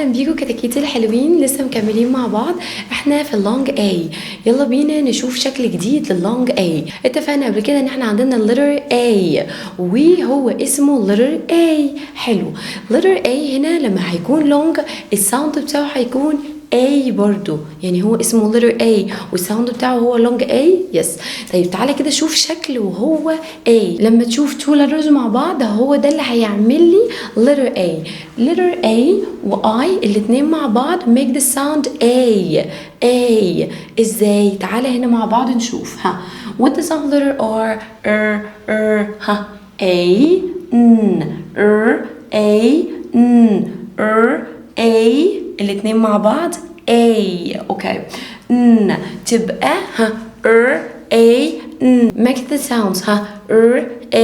اهلا بيكم كتاكيتي الحلوين، لسه مكملين مع بعض. احنا في اللونج اي، يلا بينا نشوف شكل جديد لللونج اي. اتفقنا قبل كده ان احنا عندنا اللتر اي وهو اسمه اللتر اي. حلو، اللتر اي هنا لما هيكون لونج الساوند بتاعه هيكون A برضو، يعني هو اسمه letter A والساوند بتاعه هو long A. يس. طيب تعالى كده شوف شكله وهو A. لما تشوف two letters مع بعض هو ده اللي هيعمل لي letter A. letter A و I الاتنين مع بعض make the sound A. A ازاي؟ تعالى هنا مع بعض نشوف. ها what the sound letter R ها A N A N A الاتنين مع بعض A. اوكي تبقى ها A make the sounds. ها A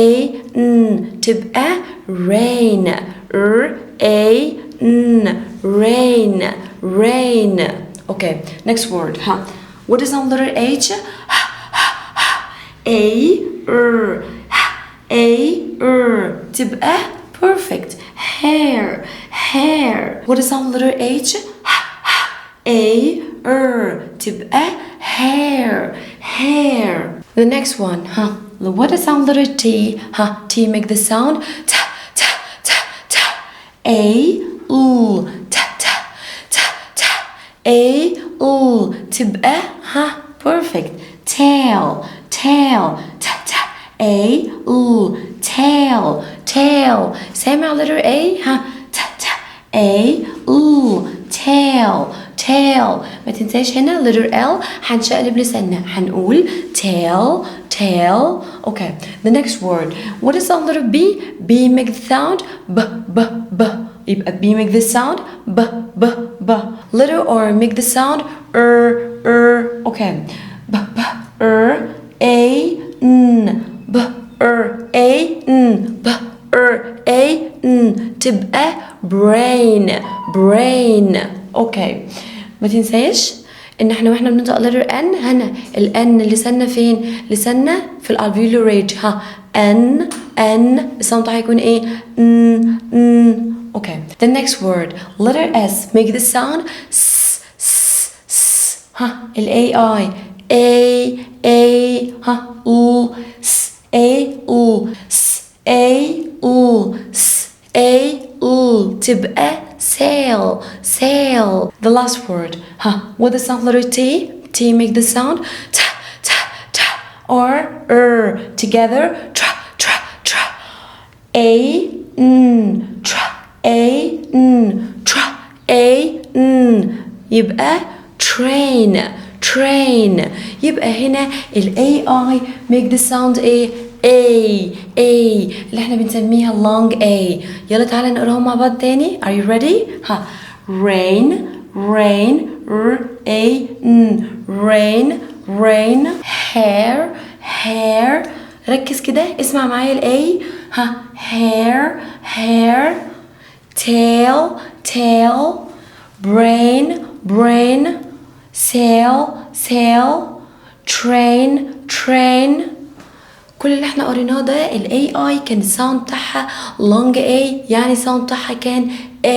تبقى rain A rain. اوكي next word. ها what is on letter H؟ تبقى perfect hair. What is on letter H؟ تبقى hair. The next one. What is on letter T؟ T make the sound t. تبقى perfect tail. tail. سامع letter A؟ tail. ما تنساش هنا letter L هنشقلب لساننا هنقول tail. Okay, the next word. What is on letter B؟ B make the sound b. يبقى B make the sound b. letter R make the sound okay تبقى brain. اوكي ما تنساش ان احنا واحنا بننطق letter N هنا الان لساننا فين؟ لساننا في الالفيولار ريج. ان الصوت هيكون ايه؟ اوكي the next word letter S make the sound ال تبقى sail. The last word. What the sound letter T? T make the sound t or together tra. يبقى train. يبقى هنا ال AI make the sound A اللي احنا بنسميها long A. يلا تعالى نقراهم مع بعض تاني. Are you ready؟ rain rain. hair ركز كده اسمع معايا ال A. hair tail brain sail train. كل اللي احنا قريناه ده ال AI كان الساوند بتاعها long A، يعني الساوند بتاعها كان A.